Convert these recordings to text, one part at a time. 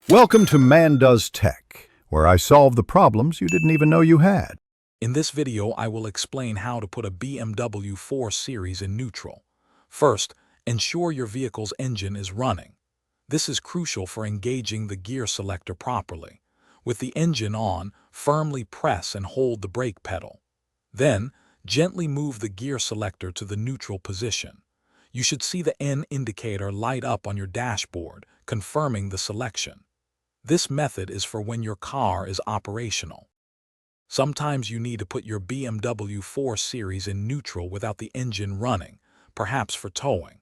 Welcome to Man Does Tech, where I solve the problems you didn't even know you had. In this video, I will explain how to put a BMW 4 Series in neutral. First, ensure your vehicle's engine is running. This is crucial for engaging the gear selector properly. With the engine on, firmly press and hold the brake pedal. Then, gently move the gear selector to the neutral position. You should see the N indicator light up on your dashboard, confirming the selection. This method is for when your car is operational. Sometimes you need to put your BMW 4 Series in neutral without the engine running, perhaps for towing.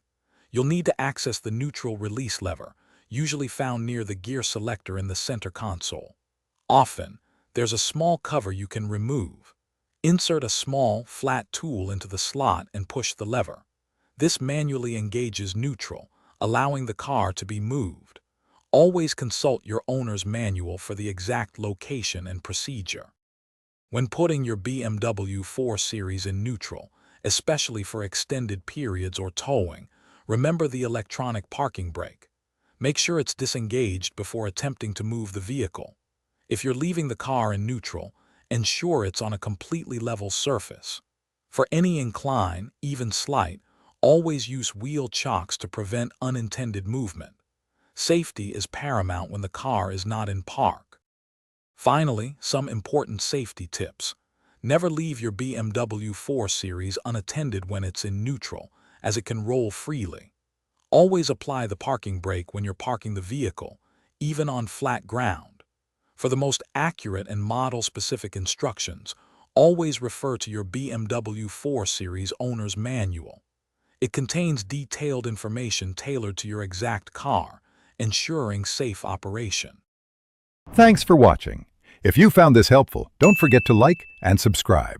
You'll need to access the neutral release lever, usually found near the gear selector in the center console. Often, there's a small cover you can remove. Insert a small, flat tool into the slot and push the lever. This manually engages neutral, allowing the car to be moved. Always consult your owner's manual for the exact location and procedure. When putting your BMW 4 Series in neutral, especially for extended periods or towing, remember the electronic parking brake. Make sure it's disengaged before attempting to move the vehicle. If you're leaving the car in neutral, ensure it's on a completely level surface. For any incline, even slight, always use wheel chocks to prevent unintended movement. Safety is paramount when the car is not in park. Finally, some important safety tips. Never leave your BMW 4 Series unattended when it's in neutral, as it can roll freely. Always apply the parking brake when you're parking the vehicle, even on flat ground. For the most accurate and model-specific instructions, always refer to your BMW 4 Series owner's manual. It contains detailed information tailored to your exact car, ensuring safe operation. Thanks for watching. If you found this helpful, don't forget to like and subscribe.